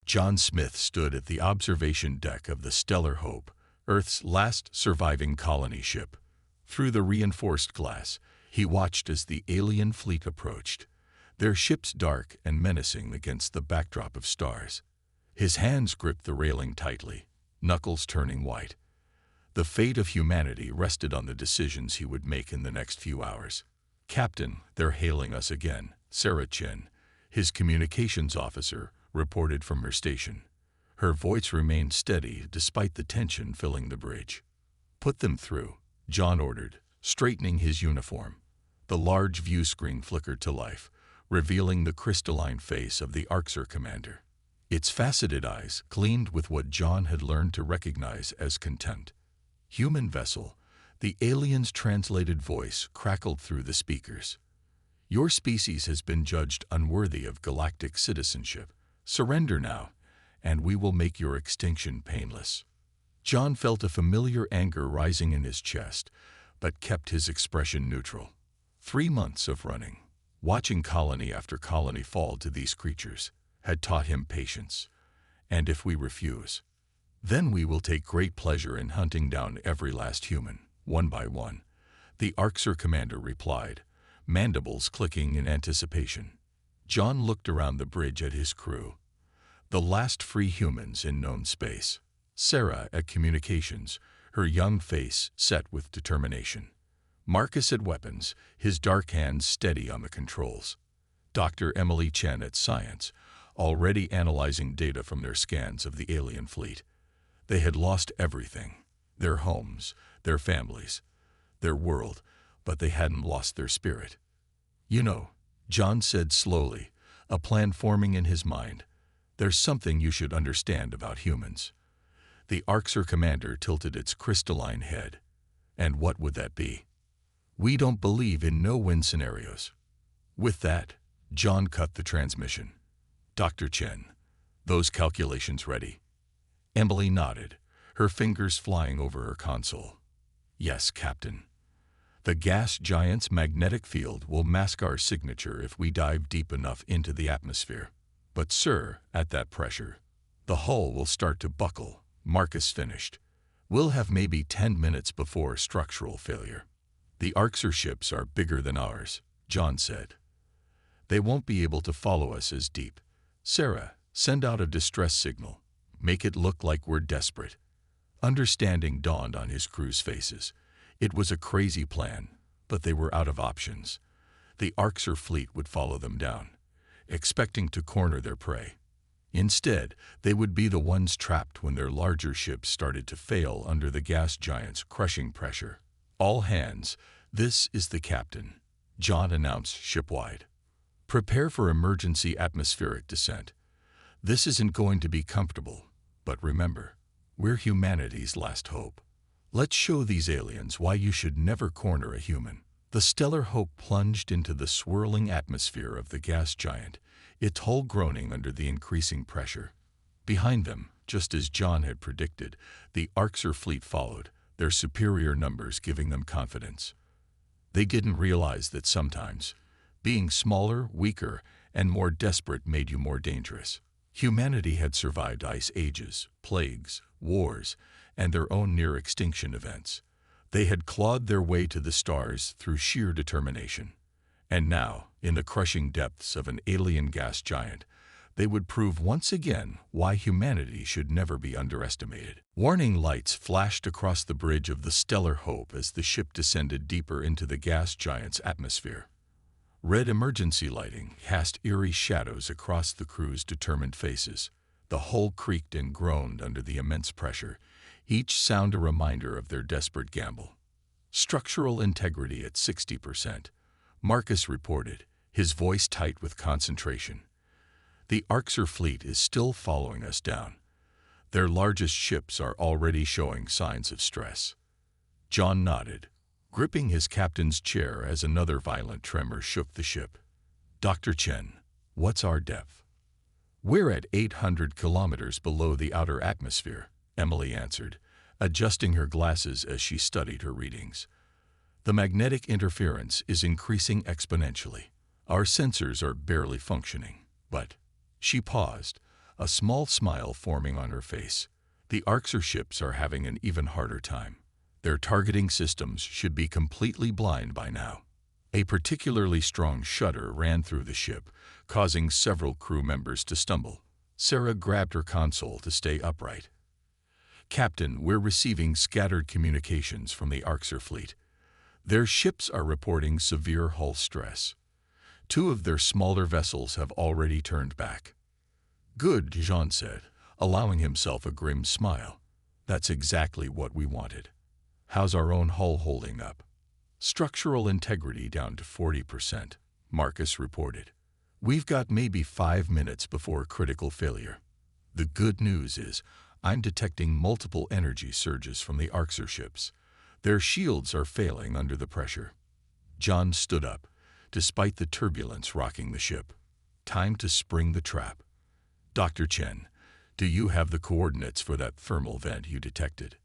John Smith stood at the observation deck of the Stellar Hope, Earth's last surviving colony ship. Through the reinforced glass, he watched as the alien fleet approached, their ships dark and menacing against the backdrop of stars. His hands gripped the railing tightly, knuckles turning white. The fate of humanity rested on the decisions he would make in the next few hours. "Captain, they're hailing us again," Sarah Chen, his communications officer, reported from her station. Her voice remained steady despite the tension filling the bridge. "Put them through," John ordered, straightening his uniform. The large view screen flickered to life, revealing the crystalline face of the Orcs commander. Its faceted eyes gleamed with what John had learned to recognize as contempt. "Human vessel," the alien's translated voice crackled through the speakers. "Your species has been judged unworthy of galactic citizenship. Surrender now, and we will make your extinction painless." John felt a familiar anger rising in his chest, but kept his expression neutral. 3 months of running, watching colony after colony fall to these creatures, had taught him patience. "And if we refuse, then we will take great pleasure in hunting down every last human, one by one," the Orcs commander replied, mandibles clicking in anticipation. John looked around the bridge at his crew, the last free humans in known space. Sarah at communications, her young face set with determination. Marcus at weapons, his dark hands steady on the controls. Dr. Emily Chen at science, already analyzing data from their scans of the alien fleet. They had lost everything, their homes, their families, their world, but they hadn't lost their spirit. "You know," John said slowly, a plan forming in his mind, "there's something you should understand about humans." The Orcs commander tilted its crystalline head. "And what would that be?" "We don't believe in no-win scenarios." With that, John cut the transmission. "Dr. Chen, those calculations ready?" Emily nodded, her fingers flying over her console. "Yes, Captain. The gas giant's magnetic field will mask our signature if we dive deep enough into the atmosphere. But sir, at that pressure, the hull will start to buckle," Marcus finished. "We'll have maybe 10 minutes before structural failure." "The Orcs ships are bigger than ours," John said. "They won't be able to follow us as deep. Sarah, send out a distress signal. Make it look like we're desperate." Understanding dawned on his crew's faces. It was a crazy plan, but they were out of options. The Orcs fleet would follow them down, expecting to corner their prey. Instead, they would be the ones trapped when their larger ships started to fail under the gas giant's crushing pressure. "All hands, this is the captain," John announced shipwide. "Prepare for emergency atmospheric descent. This isn't going to be comfortable, but remember, we're humanity's last hope. Let's show these aliens why you should never corner a human." The Stellar Hope plunged into the swirling atmosphere of the gas giant, its hull groaning under the increasing pressure. Behind them, just as John had predicted, the Orcs fleet followed, their superior numbers giving them confidence. They didn't realize that sometimes, being smaller, weaker, and more desperate made you more dangerous. Humanity had survived ice ages, plagues, wars, and their own near-extinction events. They had clawed their way to the stars through sheer determination. And now, in the crushing depths of an alien gas giant, they would prove once again why humanity should never be underestimated. Warning lights flashed across the bridge of the Stellar Hope as the ship descended deeper into the gas giant's atmosphere. Red emergency lighting cast eerie shadows across the crew's determined faces. The hull creaked and groaned under the immense pressure, each sound a reminder of their desperate gamble. "Structural integrity at 60%, Marcus reported, his voice tight with concentration. "The Orcs fleet is still following us down. Their largest ships are already showing signs of stress." John nodded, gripping his captain's chair as another violent tremor shook the ship. "Dr. Chen, what's our depth?" "We're at 800 kilometers below the outer atmosphere," Emily answered, adjusting her glasses as she studied her readings. "The magnetic interference is increasing exponentially. Our sensors are barely functioning, but—" She paused, a small smile forming on her face. The Arxer ships are having an even harder time. Their targeting systems should be completely blind by now. A particularly strong shudder ran through the ship, causing several crew members to stumble. Sarah grabbed her console to stay upright. "Captain, we're receiving scattered communications from the Arxer fleet. Their ships are reporting severe hull stress. 2 of their smaller vessels have already turned back." "Good," Jean said, allowing himself a grim smile. "That's exactly what we wanted. How's our own hull holding up?" "Structural integrity down to 40%, Marcus reported. "We've got maybe 5 minutes before critical failure. The good news is I'm detecting multiple energy surges from the Arxer ships. Their shields are failing under the pressure." John stood up, despite the turbulence rocking the ship. "Time to spring the trap. Dr. Chen, do you have the coordinates for that thermal vent you detected?"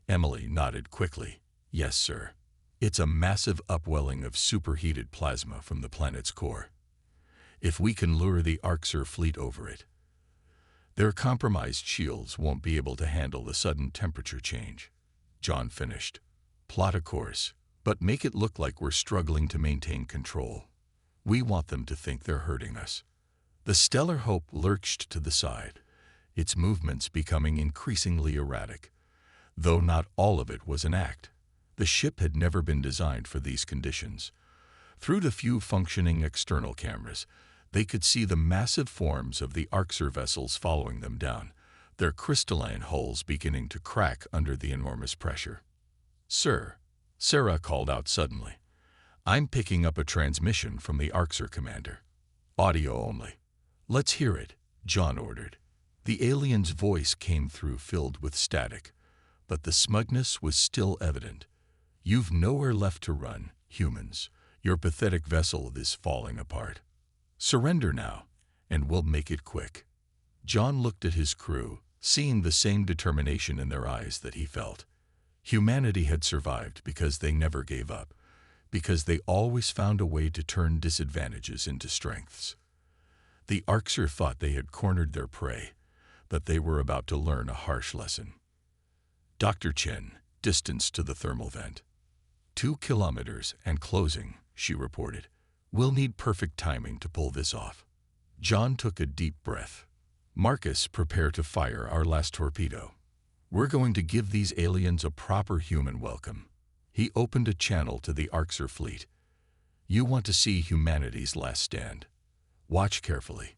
Emily nodded quickly. "Yes, sir. It's a massive upwelling of superheated plasma from the planet's core. If we can lure the Arxer fleet over it, their compromised shields won't be able to handle the sudden temperature change." John finished. "Plot a course, but make it look like we're struggling to maintain control. We want them to think they're hurting us." The Stellar Hope lurched to the side, its movements becoming increasingly erratic. Though not all of it was an act. The ship had never been designed for these conditions. Through the few functioning external cameras, they could see the massive forms of the Arxer vessels following them down, their crystalline hulls beginning to crack under the enormous pressure. "Sir," Sarah called out suddenly, "I'm picking up a transmission from the Arxer commander. Audio only." "Let's hear it," John ordered. The alien's voice came through filled with static, but the smugness was still evident. "You've nowhere left to run, humans. Your pathetic vessel is falling apart. Surrender now, and we'll make it quick." John looked at his crew, seeing the same determination in their eyes that he felt. Humanity had survived because they never gave up, because they always found a way to turn disadvantages into strengths. The Arxer thought they had cornered their prey, but they were about to learn a harsh lesson. Dr. Chen, distance to the thermal vent. 2 kilometers and closing, she reported. "We'll need perfect timing to pull this off." John took a deep breath. "Marcus, prepare to fire our last torpedo. We're going to give these aliens a proper human welcome." He opened a channel to the Arxer fleet. "You want to see humanity's last stand. Watch carefully."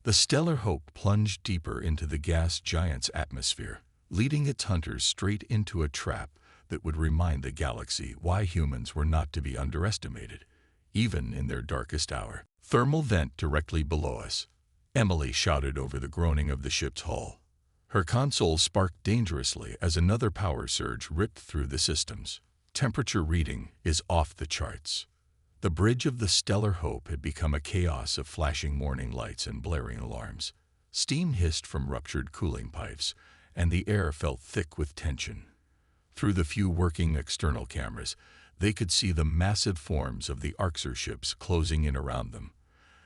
The Stellar Hope plunged deeper into the gas giant's atmosphere, leading its hunters straight into a trap that would remind the galaxy why humans were not to be underestimated, even in their darkest hour. "Thermal vent directly below us," Emily shouted over the groaning of the ship's hull. Her console sparked dangerously as another power surge ripped through the systems. "Temperature reading is off the charts." The bridge of the Stellar Hope had become a chaos of flashing warning lights and blaring alarms. Steam hissed from ruptured cooling pipes, and the air felt thick with tension. Through the few working external cameras, they could see the massive forms of the Arxer ships closing in around them,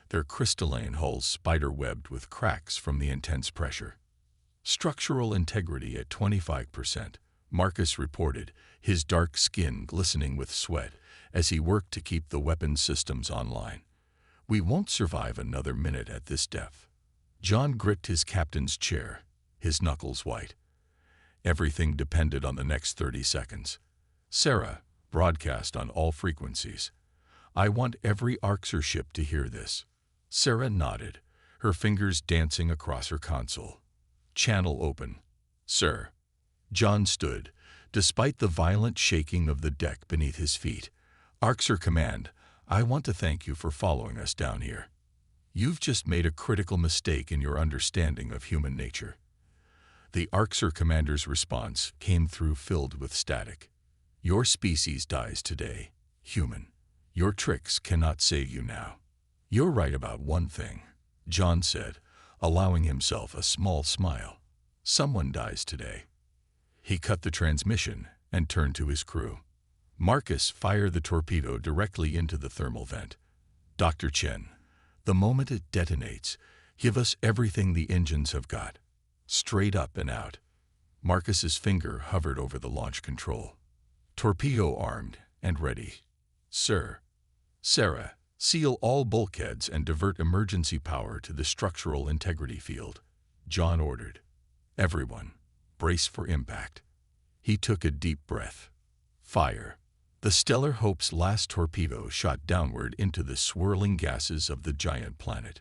their crystalline hulls spider-webbed with cracks from the intense pressure. "Structural integrity at 25%, Marcus reported, his dark skin glistening with sweat as he worked to keep the weapon systems online. "We won't survive another minute at this depth." John gripped his captain's chair, his knuckles white. Everything depended on the next 30 seconds. "Sarah, broadcast on all frequencies. I want every Arxer ship to hear this." Sarah nodded, her fingers dancing across her console. "Channel open." "Sir." John stood, despite the violent shaking of the deck beneath his feet. "Arxer Command, I want to thank you for following us down here. You've just made a critical mistake in your understanding of human nature." The Arxer Commander's response came through filled with static. "Your species dies today, human. Your tricks cannot save you now." "You're right about one thing," John said, allowing himself a small smile. "Someone dies today." He cut the transmission and turned to his crew. "Marcus, fire the torpedo directly into the thermal vent. Dr. Chen, the moment it detonates, Give us everything the engines have got. Straight up and out. Marcus's finger hovered over the launch control. Torpedo armed and ready. Sir. Sarah, seal all bulkheads and divert emergency power to the structural integrity field. John ordered. Everyone, brace for impact. He took a deep breath. Fire. The Stellar Hope's last torpedo shot downward into the swirling gases of the giant planet.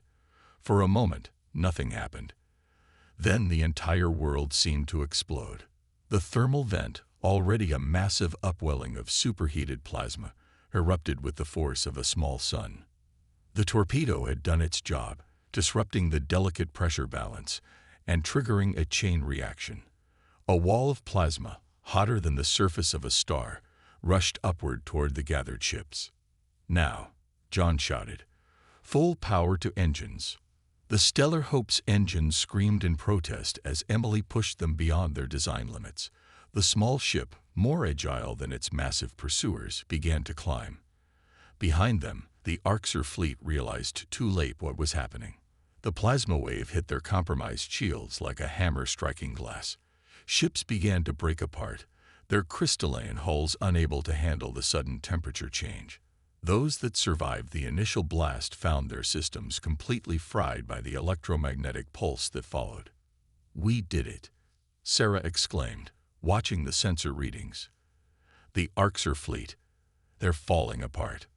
For a moment, nothing happened. Then the entire world seemed to explode. The thermal vent, already a massive upwelling of superheated plasma, erupted with the force of a small sun. The torpedo had done its job, disrupting the delicate pressure balance and triggering a chain reaction. A wall of plasma, hotter than the surface of a star, rushed upward toward the gathered ships. Now, John shouted, full power to engines. The Stellar Hope's engines screamed in protest as Emily pushed them beyond their design limits. The small ship, more agile than its massive pursuers, began to climb. Behind them, the Orcs fleet realized too late what was happening. The plasma wave hit their compromised shields like a hammer striking glass. Ships began to break apart, their crystalline hulls unable to handle the sudden temperature change. Those that survived the initial blast found their systems completely fried by the electromagnetic pulse that followed. We did it, Sarah exclaimed, watching the sensor readings. The Orcs fleet, they're falling apart.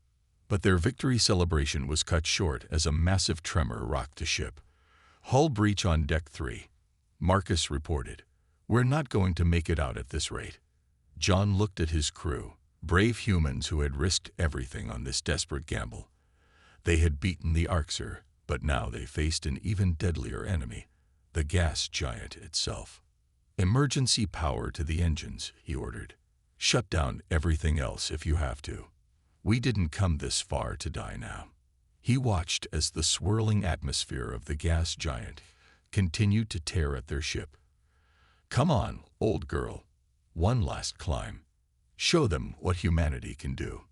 But their victory celebration was cut short as a massive tremor rocked the ship. Hull breach on Deck 3, Marcus reported. We're not going to make it out at this rate. John looked at his crew, brave humans who had risked everything on this desperate gamble. They had beaten the Orcs, but now they faced an even deadlier enemy, the gas giant itself. Emergency power to the engines, he ordered. Shut down everything else if you have to. We didn't come this far to die now. He watched as the swirling atmosphere of the gas giant continued to tear at their ship. Come on, old girl. One last climb. Show them what humanity can do.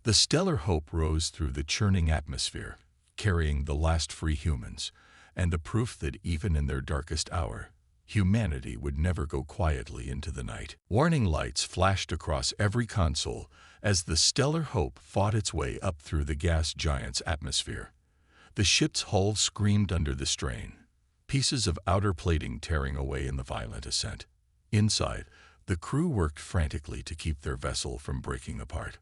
The Stellar Hope rose through the churning atmosphere, carrying the last free humans, and the proof that even in their darkest hour, humanity would never go quietly into the night. Warning lights flashed across every console as the Stellar Hope fought its way up through the gas giant's atmosphere. The ship's hull screamed under the strain, pieces of outer plating tearing away in the violent ascent. Inside, the crew worked frantically to keep their vessel from breaking apart.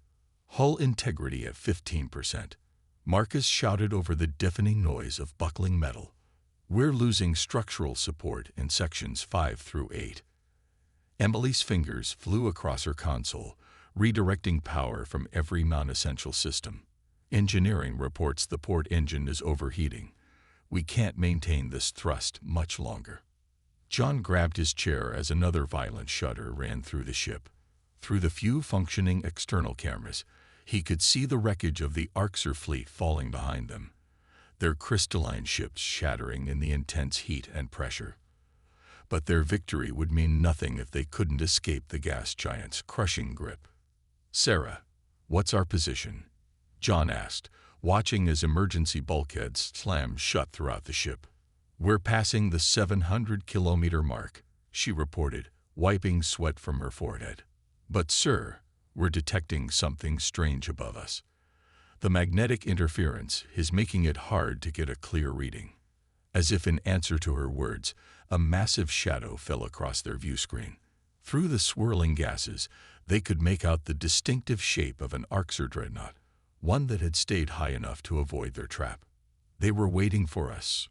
Hull integrity at 15%. Marcus shouted over the deafening noise of buckling metal. We're losing structural support in sections 5 through 8. Emily's fingers flew across her console, redirecting power from every non-essential system. Engineering reports the port engine is overheating. We can't maintain this thrust much longer. John grabbed his chair as another violent shudder ran through the ship. Through the few functioning external cameras, he could see the wreckage of the Orcs fleet falling behind them, their crystalline ships shattering in the intense heat and pressure. But their victory would mean nothing if they couldn't escape the gas giant's crushing grip. Sarah, what's our position? John asked, watching as emergency bulkheads slammed shut throughout the ship. We're passing the 700-kilometer mark, she reported, wiping sweat from her forehead. But sir, we're detecting something strange above us. The magnetic interference is making it hard to get a clear reading. As if in answer to her words, a massive shadow fell across their view screen. Through the swirling gases, they could make out the distinctive shape of an Orcs dreadnought, one that had stayed high enough to avoid their trap. They were waiting for us,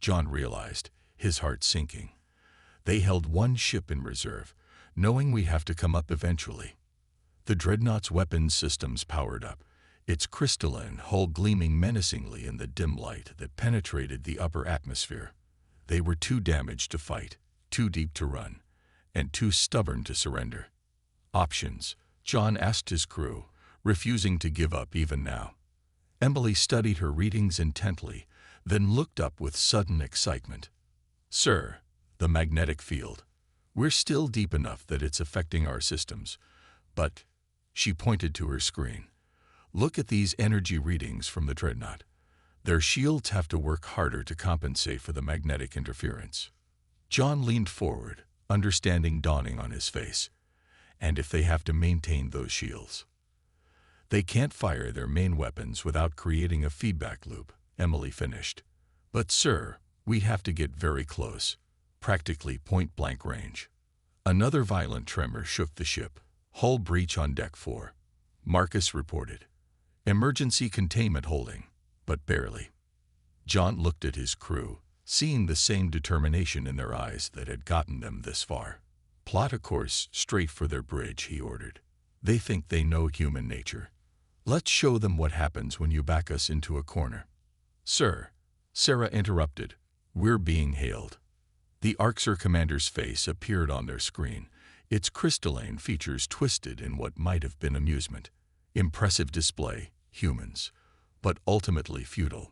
John realized, his heart sinking. They held one ship in reserve, knowing we have to come up eventually. The dreadnought's weapons systems powered up, its crystalline hull gleaming menacingly in the dim light that penetrated the upper atmosphere. They were too damaged to fight, too deep to run, and too stubborn to surrender. Options, John asked his crew, refusing to give up even now. Emily studied her readings intently, then looked up with sudden excitement. Sir, the magnetic field. We're still deep enough that it's affecting our systems, but, she pointed to her screen. Look at these energy readings from the dreadnought. Their shields have to work harder to compensate for the magnetic interference. John leaned forward, understanding dawning on his face. And if they have to maintain those shields, they can't fire their main weapons without creating a feedback loop, Emily finished. But sir, we have to get very close, practically point-blank range. Another violent tremor shook the ship. Hull breach on deck 4. Marcus reported. Emergency containment holding, but barely. John looked at his crew, seeing the same determination in their eyes that had gotten them this far. Plot a course straight for their bridge, he ordered. They think they know human nature. Let's show them what happens when you back us into a corner. Sir, Sarah interrupted. We're being hailed. The Orcs commander's face appeared on their screen, its crystalline features twisted in what might have been amusement. Impressive display, humans, but ultimately futile.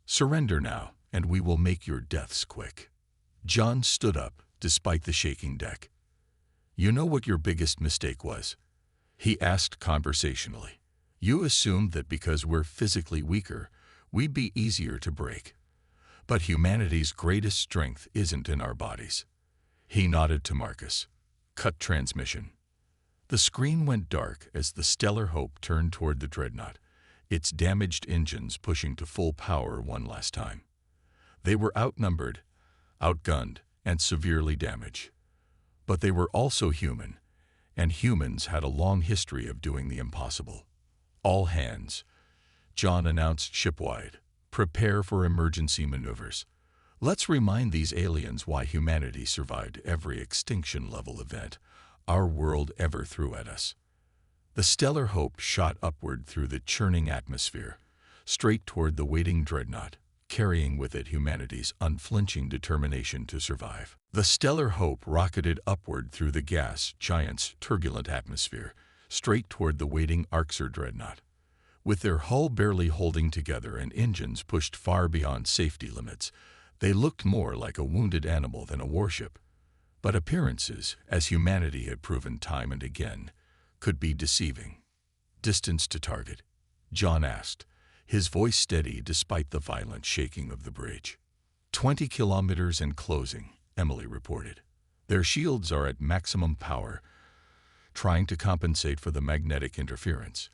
Surrender now, and we will make your deaths quick. John stood up, despite the shaking deck. You know what your biggest mistake was? He asked conversationally. You assumed that because we're physically weaker, we'd be easier to break. But humanity's greatest strength isn't in our bodies. He nodded to Marcus. Cut transmission. The screen went dark as the Stellar Hope turned toward the dreadnought, its damaged engines pushing to full power one last time. They were outnumbered, outgunned, and severely damaged. But they were also human, and humans had a long history of doing the impossible. All hands, John announced shipwide. Prepare for emergency maneuvers. Let's remind these aliens why humanity survived every extinction-level event our world ever threw at us. The Stellar Hope shot upward through the churning atmosphere, straight toward the waiting dreadnought, carrying with it humanity's unflinching determination to survive. The Stellar Hope rocketed upward through the gas giant's turbulent atmosphere, straight toward the waiting Orcs dreadnought. With their hull barely holding together and engines pushed far beyond safety limits, they looked more like a wounded animal than a warship. But appearances, as humanity had proven time and again, could be deceiving. Distance to target? John asked, his voice steady despite the violent shaking of the bridge. 20 kilometers and closing, Emily reported. Their shields are at maximum power, trying to compensate for the magnetic interference.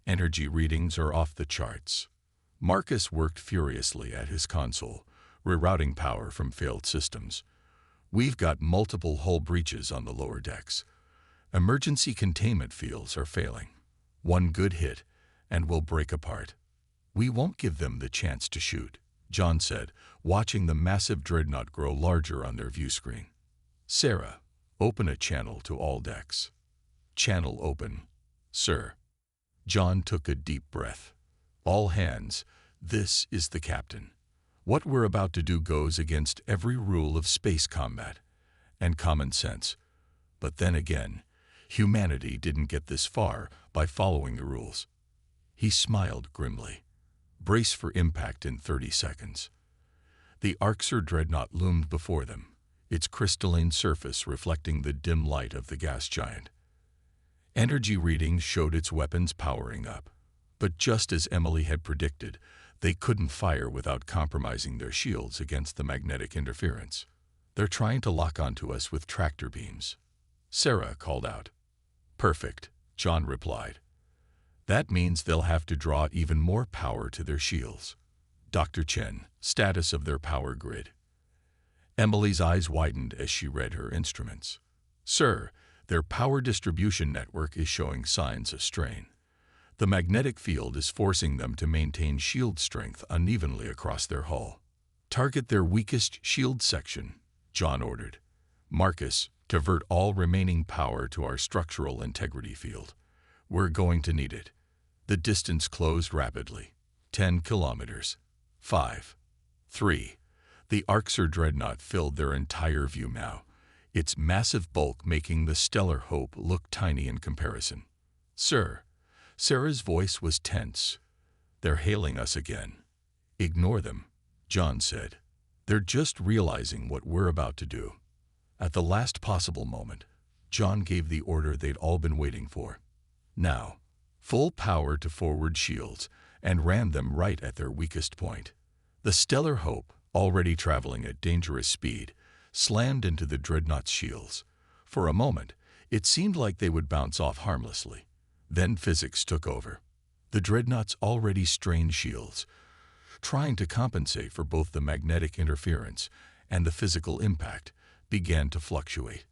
Energy readings are off the charts. Marcus worked furiously at his console, rerouting power from failed systems. We've got multiple hull breaches on the lower decks. Emergency containment fields are failing. One good hit, and we'll break apart. We won't give them the chance to shoot, John said, watching the massive dreadnought grow larger on their view screen. Sarah, open a channel to all decks. Channel open, sir. John took a deep breath. All hands, this is the captain. What we're about to do goes against every rule of space combat and common sense. But then again, humanity didn't get this far by following the rules. He smiled grimly. Brace for impact in 30 seconds. The Orcs dreadnought loomed before them, its crystalline surface reflecting the dim light of the gas giant. Energy readings showed its weapons powering up, but just as Emily had predicted, they couldn't fire without compromising their shields against the magnetic interference. They're trying to lock onto us with tractor beams. Sarah called out. Perfect, John replied. That means they'll have to draw even more power to their shields. Dr. Chen, status of their power grid. Emily's eyes widened as she read her instruments. Sir, their power distribution network is showing signs of strain. The magnetic field is forcing them to maintain shield strength unevenly across their hull. Target their weakest shield section, John ordered. Marcus, divert all remaining power to our structural integrity field. We're going to need it. The distance closed rapidly. 10 kilometers. 5. 3. The Orcs dreadnought filled their entire view now, its massive bulk making the Stellar Hope look tiny in comparison. Sir, Sarah's voice was tense. They're hailing us again. Ignore them, John said. They're just realizing what we're about to do. At the last possible moment, John gave the order they'd all been waiting for. Now, full power to forward shields and ran them right at their weakest point. The Stellar Hope, already traveling at dangerous speed, slammed into the dreadnought's shields. For a moment, it seemed like they would bounce off harmlessly. Then physics took over. The dreadnought's already strained shields, trying to compensate for both the magnetic interference and the physical impact, began to fluctuate.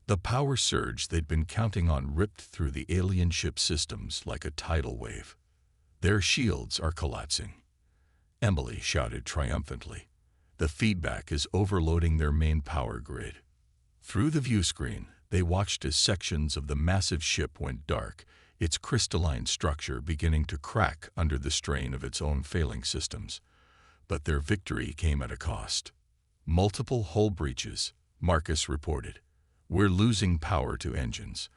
The power surge they'd been counting on ripped through the alien ship's systems like a tidal wave. "Their shields are collapsing," Emily shouted triumphantly. "The feedback is overloading their main power grid." Through the view screen, they watched as sections of the massive ship went dark, its crystalline structure beginning to crack under the strain of its own failing systems. But their victory came at a cost. "Multiple hull breaches," Marcus reported. "We're losing power to engines.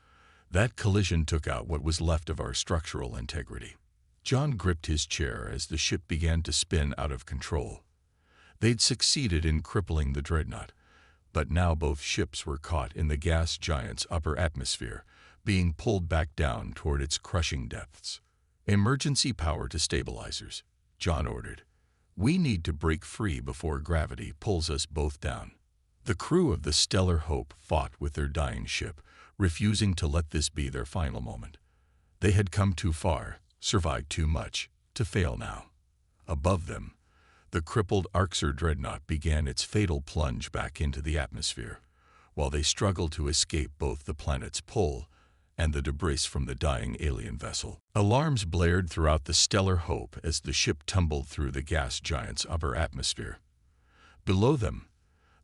That collision took out what was left of our structural integrity." John gripped his chair as the ship began to spin out of control. They'd succeeded in crippling the dreadnought, but now both ships were caught in the gas giant's upper atmosphere, being pulled back down toward its crushing depths. "Emergency power to stabilizers," John ordered. "We need to break free before gravity pulls us both down." The crew of the Stellar Hope fought with their dying ship, refusing to let this be their final moment. They had come too far, survived too much, to fail now. Above them, the crippled Orcs dreadnought began its fatal plunge back into the atmosphere, while they struggled to escape both the planet's pull and the debris from the dying alien vessel. Alarms blared throughout the Stellar Hope as the ship tumbled through the gas giant's upper atmosphere. Below them,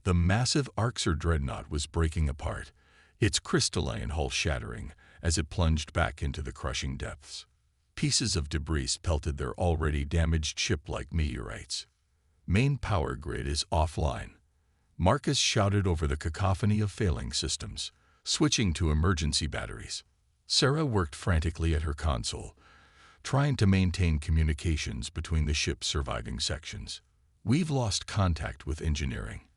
the massive Orcs dreadnought was breaking apart, its crystalline hull shattering as it plunged back into the crushing depths. Pieces of debris pelted their already damaged ship like meteorites. "Main power grid is offline," Marcus shouted over the cacophony of failing systems, switching to emergency batteries. Sarah worked frantically at her console, trying to maintain communications between the ship's surviving sections. "We've lost contact with engineering.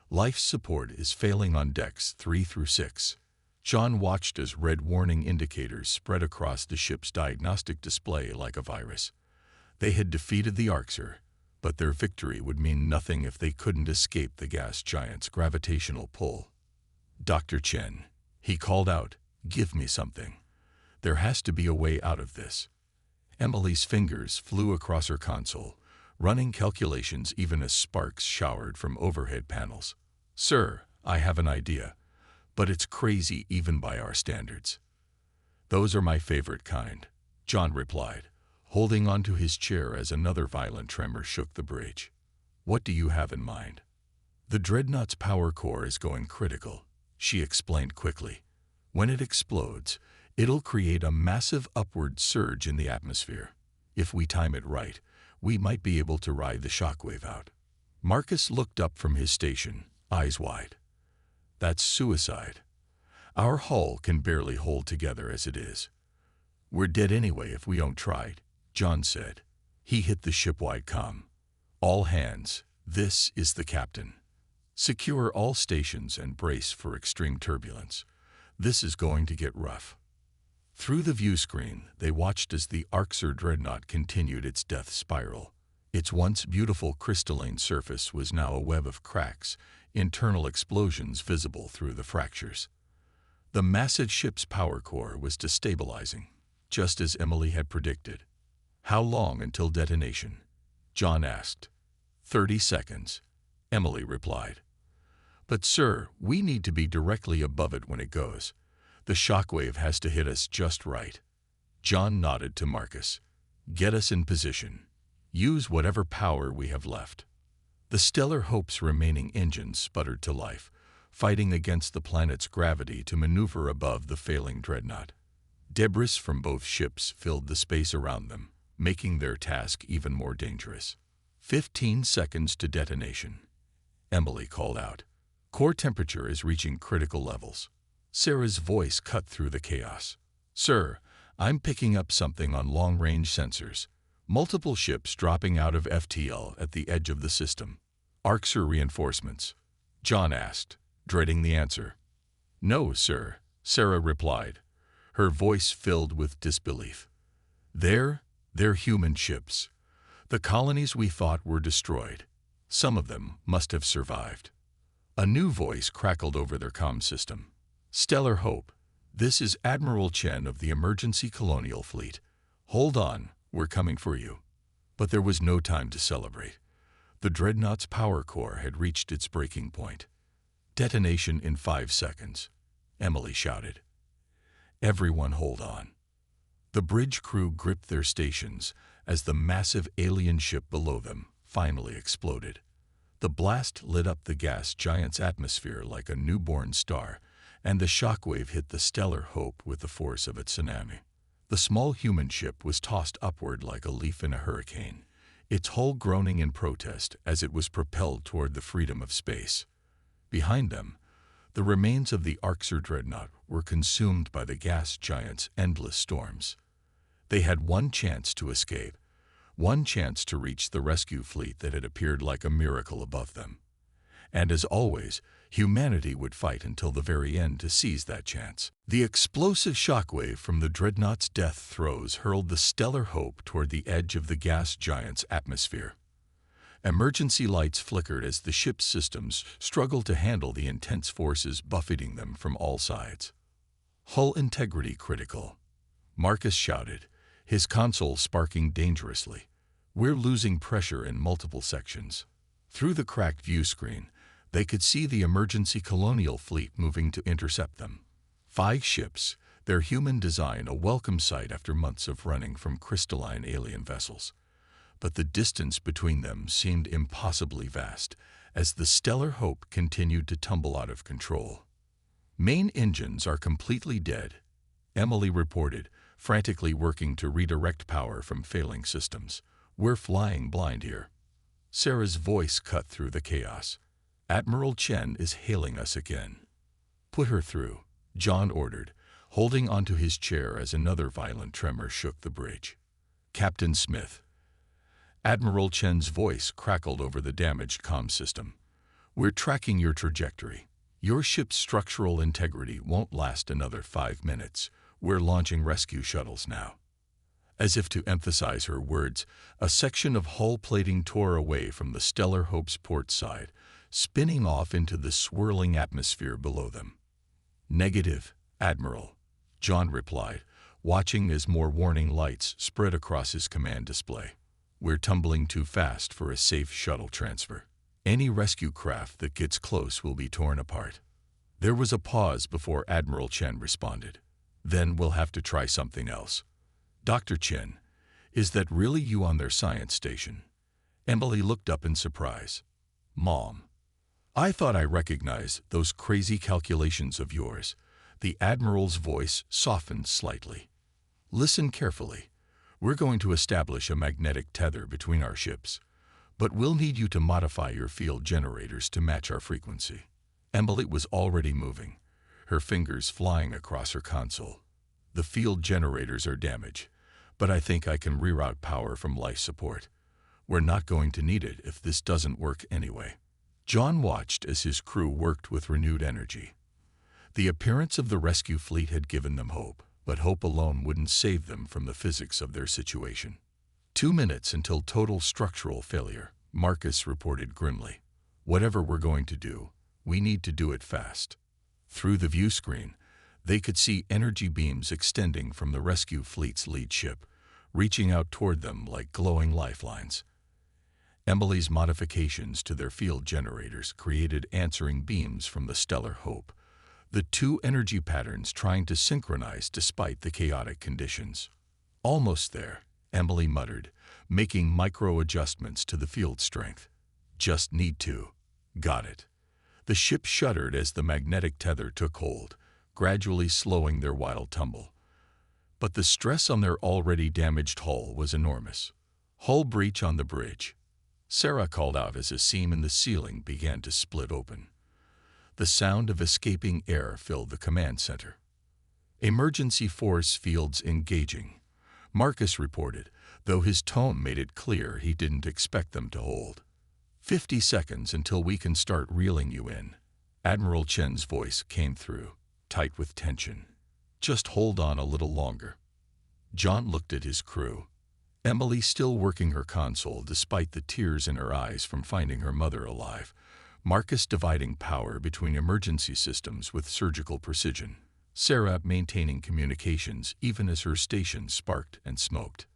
Life support is failing on decks 3 through 6. John watched as red warning indicators spread across the ship's diagnostic display like a virus. They had defeated the Orcs, but their victory would mean nothing if they couldn't escape the gas giant's gravitational pull. "Dr. Chen," he called out, "give me something. There has to be a way out of this." Emily's fingers flew across her console, running calculations even as sparks showered from overhead panels. "Sir, I have an idea, but it's crazy even by our standards." "Those are my favorite kind," John replied, holding onto his chair as another violent tremor shook the bridge. "What do you have in mind?" "The dreadnought's power core is going critical," she explained quickly. "When it explodes, it'll create a massive upward surge in the atmosphere. If we time it right, we might be able to ride the shockwave out." Marcus looked up from his station, eyes wide. "That's suicide. Our hull can barely hold together as it is." "We're dead anyway if we don't try," John said. He hit the shipwide comm. "All hands, this is the captain. Secure all stations and brace for extreme turbulence. This is going to get rough." Through the view screen, they watched as the Orcs dreadnought continued its death spiral. Its once beautiful crystalline surface was now a web of cracks, internal explosions visible through the fractures. The massive ship's power core was destabilizing, just as Emily had predicted. "How long until detonation?" John asked. 30 seconds, Emily replied. "But sir, we need to be directly above it when it goes. The shockwave has to hit us just right." John nodded to Marcus. "Get us in position. Use whatever power we have left." The Stellar Hope's remaining engines sputtered to life, fighting against the planet's gravity to maneuver above the failing dreadnought. Debris from both ships filled the space around them, making their task even more dangerous. 15 seconds to detonation," Emily called out. "Core temperature is reaching critical levels." Sarah's voice cut through the chaos. "Sir, I'm picking up something on long-range sensors. Multiple ships dropping out of FTL at the edge of the system." "Orcs reinforcements?" John asked, dreading the answer. "No, sir," Sarah replied, her voice filled with disbelief. "They're They're human ships. The colonies we thought were destroyed. Some of them must have survived. A new voice crackled over their comm system. Stellar Hope, this is Admiral Chen of the Emergency Colonial Fleet. Hold on, we're coming for you. But there was no time to celebrate. The Dreadnought's power core had reached its breaking point. Detonation in 5 seconds, Emily shouted. Everyone hold on. The bridge crew gripped their stations as the massive alien ship below them finally exploded. The blast lit up the gas giant's atmosphere like a newborn star, and the shockwave hit the Stellar Hope with the force of a tsunami. The small human ship was tossed upward like a leaf in a hurricane, its hull groaning in protest as it was propelled toward the freedom of space. Behind them, the remains of the Orcs dreadnought were consumed by the gas giant's endless storms. They had one chance to escape, one chance to reach the rescue fleet that had appeared like a miracle above them. And as always, humanity would fight until the very end to seize that chance. The explosive shockwave from the dreadnought's death throes hurled the Stellar Hope toward the edge of the gas giant's atmosphere. Emergency lights flickered as the ship's systems struggled to handle the intense forces buffeting them from all sides. Hull integrity critical, Marcus shouted, his console sparking dangerously. We're losing pressure in multiple sections. Through the cracked view screen, they could see the emergency colonial fleet moving to intercept them. 5 ships, their human design a welcome sight after months of running from crystalline alien vessels. But the distance between them seemed impossibly vast as the Stellar Hope continued to tumble out of control. Main engines are completely dead, Emily reported, frantically working to redirect power from failing systems. We're flying blind here. Sarah's voice cut through the chaos. Admiral Chen is hailing us again. Put her through, John ordered, holding onto his chair as another violent tremor shook the bridge. Captain Smith. Admiral Chen's voice crackled over the damaged comm system. We're tracking your trajectory. Your ship's structural integrity won't last another 5 minutes. We're launching rescue shuttles now. As if to emphasize her words, a section of hull plating tore away from the Stellar Hope's port side, spinning off into the swirling atmosphere below them. Negative, Admiral, John replied, watching as more warning lights spread across his command display. We're tumbling too fast for a safe shuttle transfer. Any rescue craft that gets close will be torn apart. There was a pause before Admiral Chen responded. Then we'll have to try something else. Dr. Chen, is that really you on their science station? Emily looked up in surprise. Mom, I thought I recognized those crazy calculations of yours. The Admiral's voice softened slightly. Listen carefully. We're going to establish a magnetic tether between our ships, but we'll need you to modify your field generators to match our frequency. Emily was already moving, her fingers flying across her console. The field generators are damaged, but I think I can reroute power from life support. We're not going to need it if this doesn't work anyway. John watched as his crew worked with renewed energy. The appearance of the rescue fleet had given them hope, but hope alone wouldn't save them from the physics of their situation. 2 minutes until total structural failure, Marcus reported grimly. Whatever we're going to do, we need to do it fast. Through the view screen, they could see energy beams extending from the rescue fleet's lead ship, reaching out toward them like glowing lifelines. Emily's modifications to their field generators created answering beams from the Stellar Hope, the 2 energy patterns trying to synchronize despite the chaotic conditions. Almost there, Emily muttered, making micro-adjustments to the field strength. Just need to. Got it. The ship shuddered as the magnetic tether took hold, gradually slowing their wild tumble. But the stress on their already damaged hull was enormous. Hull breach on the bridge. Sarah called out as a seam in the ceiling began to split open. The sound of escaping air filled the command center. Emergency force fields engaging, Marcus reported, though his tone made it clear he didn't expect them to hold. 50 seconds until we can start reeling you in. Admiral Chen's voice came through, tight with tension. Just hold on a little longer. John looked at his crew. Emily still working her console despite the tears in her eyes from finding her mother alive. Marcus dividing power between emergency systems with surgical precision. Sarah maintaining communications even as her station sparked and smoked.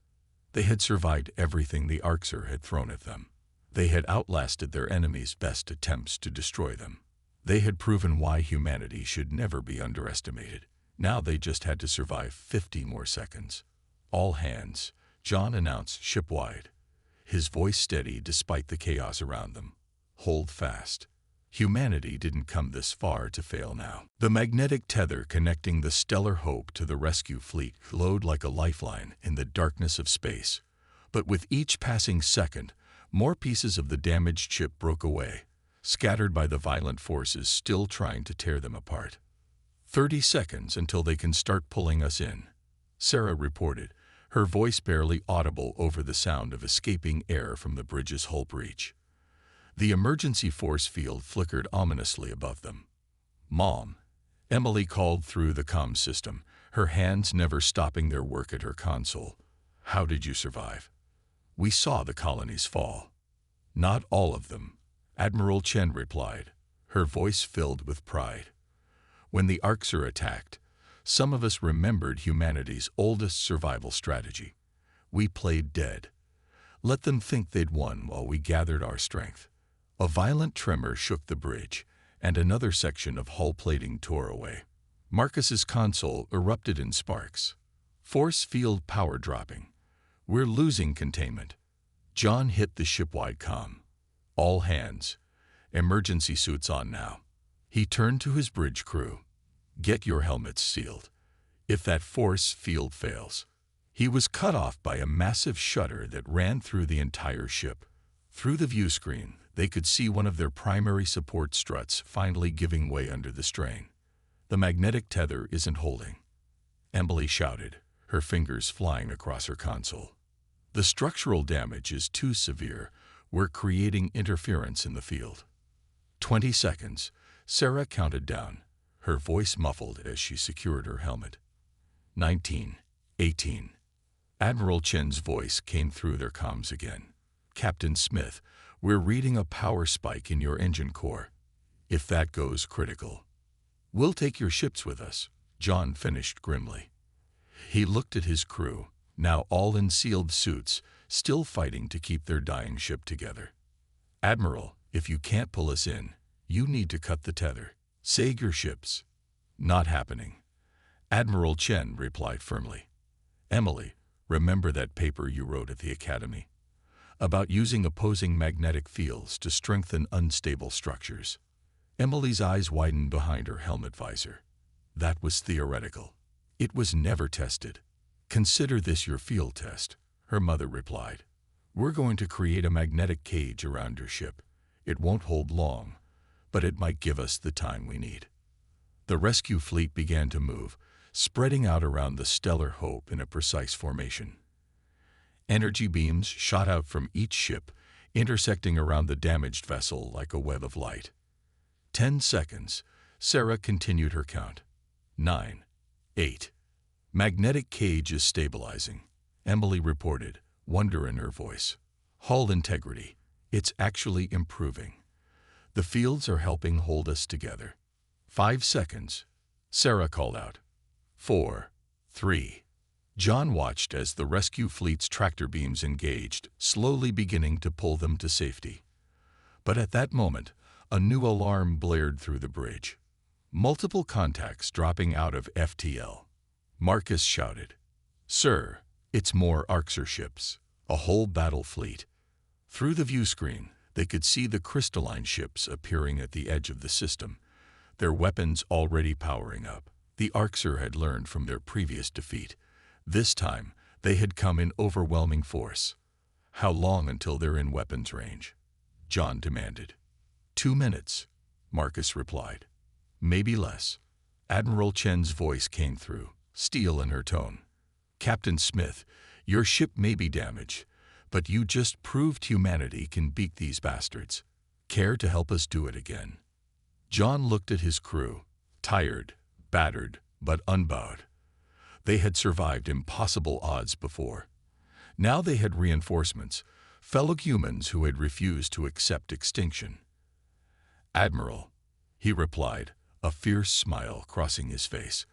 They had survived everything the Orcs had thrown at them. They had outlasted their enemies' best attempts to destroy them. They had proven why humanity should never be underestimated. Now they just had to survive 50 more seconds. All hands, John announced ship-wide, his voice steady despite the chaos around them. Hold fast. Humanity didn't come this far to fail now. The magnetic tether connecting the Stellar Hope to the rescue fleet glowed like a lifeline in the darkness of space. But with each passing second, more pieces of the damaged ship broke away, scattered by the violent forces still trying to tear them apart. 30 seconds until they can start pulling us in, Sarah reported, her voice barely audible over the sound of escaping air from the bridge's hull breach. The emergency force field flickered ominously above them. "Mom," Emily called through the comm system, her hands never stopping their work at her console. "How did you survive?" "We saw the colonies fall." "Not all of them," Admiral Chen replied, her voice filled with pride. "When the Orcs attacked, some of us remembered humanity's oldest survival strategy. We played dead. Let them think they'd won while we gathered our strength." A violent tremor shook the bridge, and another section of hull plating tore away. Marcus's console erupted in sparks. "Force field power dropping. We're losing containment." John hit the ship-wide comm. "All hands. Emergency suits on now." He turned to his bridge crew. "Get your helmets sealed. If that force field fails." He was cut off by a massive shudder that ran through the entire ship. Through the view screen, they could see one of their primary support struts finally giving way under the strain. "The magnetic tether isn't holding," Emily shouted, her fingers flying across her console. "The structural damage is too severe. We're creating interference in the field." 20 seconds, Sarah counted down, her voice muffled as she secured her helmet. 19, 18. Admiral Chen's voice came through their comms again. "Captain Smith, we're reading a power spike in your engine core. If that goes critical, we'll take your ships with us," John finished grimly. He looked at his crew, now all in sealed suits, still fighting to keep their dying ship together. "Admiral, if you can't pull us in, you need to cut the tether. Save your ships." "Not happening," Admiral Chen replied firmly. "Emily, remember that paper you wrote at the academy? About using opposing magnetic fields to strengthen unstable structures." Emily's eyes widened behind her helmet visor. "That was theoretical. It was never tested." "Consider this your field test," her mother replied. "We're going to create a magnetic cage around your ship. It won't hold long, but it might give us the time we need." The rescue fleet began to move, spreading out around the Stellar Hope in a precise formation. Energy beams shot out from each ship, intersecting around the damaged vessel like a web of light. 10 seconds, Sarah continued her count. 9, 8. "Magnetic cage is stabilizing," Emily reported, wonder in her voice. "Hull integrity, it's actually improving. The fields are helping hold us together." 5 seconds, Sarah called out. 4, 3. John watched as the rescue fleet's tractor beams engaged, slowly beginning to pull them to safety. But at that moment, a new alarm blared through the bridge. Multiple contacts dropping out of FTL. Marcus shouted, "Sir, it's more Orcs ships, a whole battle fleet." Through the view screen, they could see the crystalline ships appearing at the edge of the system, their weapons already powering up. The Orcs had learned from their previous defeat. This time, they had come in overwhelming force. "How long until they're in weapons range?" John demanded. 2 minutes, Marcus replied. "Maybe less." Admiral Chen's voice came through, steel in her tone. "Captain Smith, your ship may be damaged, but you just proved humanity can beat these bastards. Care to help us do it again?" John looked at his crew, tired, battered, but unbowed. They had survived impossible odds before. Now they had reinforcements, fellow humans who had refused to accept extinction. "Admiral," he replied, a fierce smile crossing his face,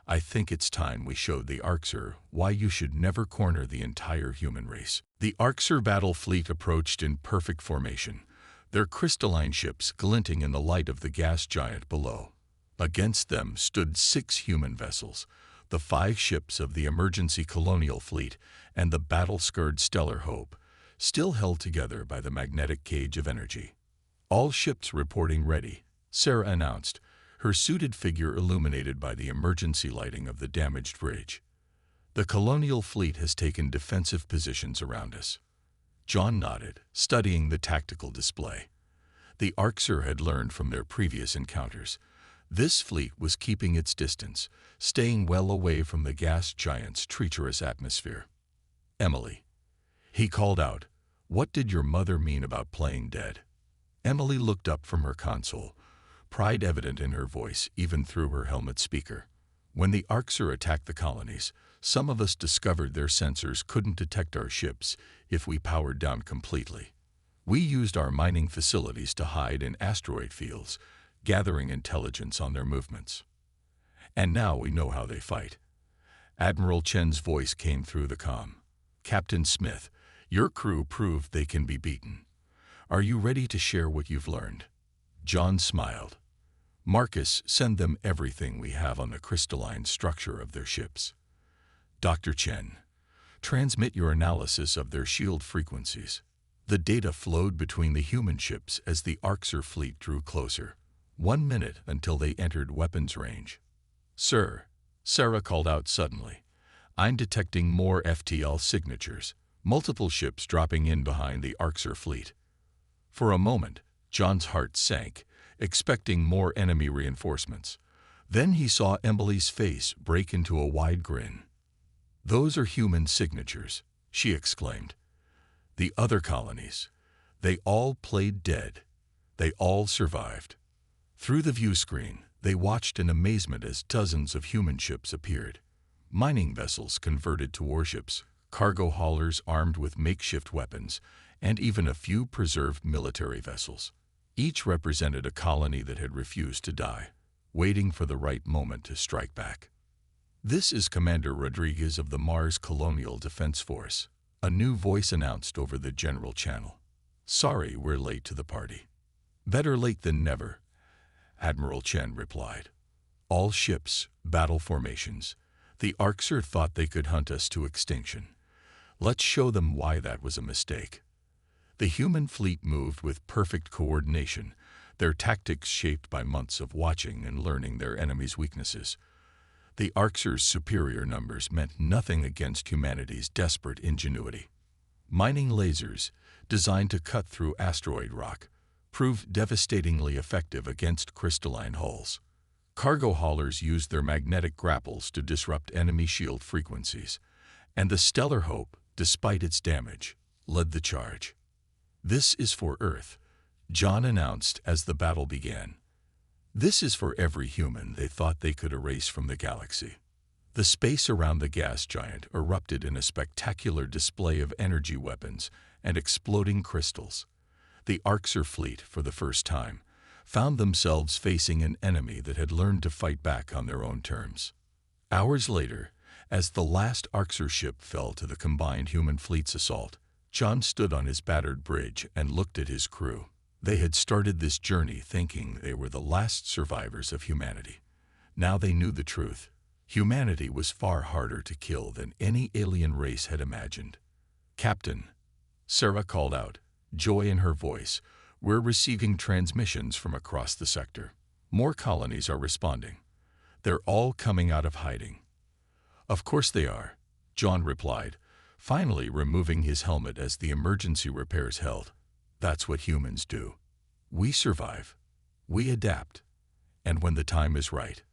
"I think it's time we showed the Arxer why you should never corner the entire human race." The Arxer battle fleet approached in perfect formation, their crystalline ships glinting in the light of the gas giant below. Against them stood 6 human vessels, the 5 ships of the emergency colonial fleet and the battle-scarred Stellar Hope, still held together by the magnetic cage of energy. "All ships reporting ready," Sarah announced, her suited figure illuminated by the emergency lighting of the damaged bridge. "The colonial fleet has taken defensive positions around us." John nodded, studying the tactical display. The Arxer had learned from their previous encounters. This fleet was keeping its distance, staying well away from the gas giant's treacherous atmosphere. "Emily," he called out, "what did your mother mean about playing dead?" Emily looked up from her console, pride evident in her voice even through her helmet speaker. "When the Arxer attacked the colonies, some of us discovered their sensors couldn't detect our ships if we powered down completely. We used our mining facilities to hide in asteroid fields, gathering intelligence on their movements. And now we know how they fight." Admiral Chen's voice came through the comm. "Captain Smith, your crew proved they can be beaten. Are you ready to share what you've learned?" John smiled. "Marcus, send them everything we have on the crystalline structure of their ships. Dr. Chen, transmit your analysis of their shield frequencies." The data flowed between the human ships as the Arxer fleet drew closer. 1 minute until they entered weapons range. "Sir," Sarah called out suddenly, "I'm detecting more FTL signatures, multiple ships dropping in behind the Arxer fleet." For a moment, John's heart sank, expecting more enemy reinforcements. Then he saw Emily's face break into a wide grin. "Those are human signatures," she exclaimed. "The other colonies, they all played dead. They all survived." Through the view screen, they watched in amazement as dozens of human ships appeared. Mining vessels converted to warships, cargo haulers armed with makeshift weapons, and even a few preserved military vessels. Each represented a colony that had refused to die, waiting for the right moment to strike back. "This is Commander Rodriguez of the Mars Colonial Defense Force," a new voice announced over the general channel. "Sorry we're late to the party." "Better late than never," Admiral Chen replied. "All ships, battle formations. The Arxer thought they could hunt us to extinction. Let's show them why that was a mistake." The human fleet moved with perfect coordination, their tactics shaped by months of watching and learning their enemy's weaknesses. The Arxer's superior numbers meant nothing against humanity's desperate ingenuity. Mining lasers, designed to cut through asteroid rock, proved devastatingly effective against crystalline hulls. Cargo haulers used their magnetic grapples to disrupt enemy shield frequencies, and the Stellar Hope, despite its damage, led the charge. "This is for Earth," John announced as the battle began. "This is for every human they thought they could erase from the galaxy." The space around the gas giant erupted in a spectacular display of energy weapons and exploding crystals. The Arxer fleet, for the first time, found themselves facing an enemy that had learned to fight back on their own terms. Hours later, as the last Arxer ship fell to the combined human fleet's assault, John stood on his battered bridge and looked at his crew. They had started this journey thinking they were the last survivors of humanity. Now they knew the truth. Humanity was far harder to kill than any alien race had imagined. "Captain," Sarah called out, joy in her voice, "we're receiving transmissions from across the sector. More colonies are responding. They're all coming out of hiding." "Of course they are," John replied, finally removing his helmet as the emergency repairs held. "That's what humans do. We survive. We adapt. And when the time is right,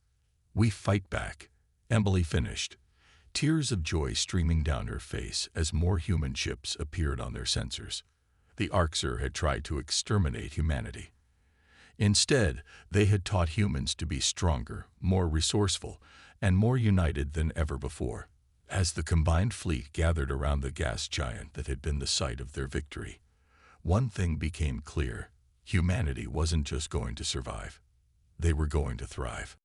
we fight back." Emily finished, tears of joy streaming down her face as more human ships appeared on their sensors. The Arxer had tried to exterminate humanity. Instead, they had taught humans to be stronger, more resourceful, and more united than ever before. As the combined fleet gathered around the gas giant that had been the site of their victory, one thing became clear: humanity wasn't just going to survive. They were going to thrive.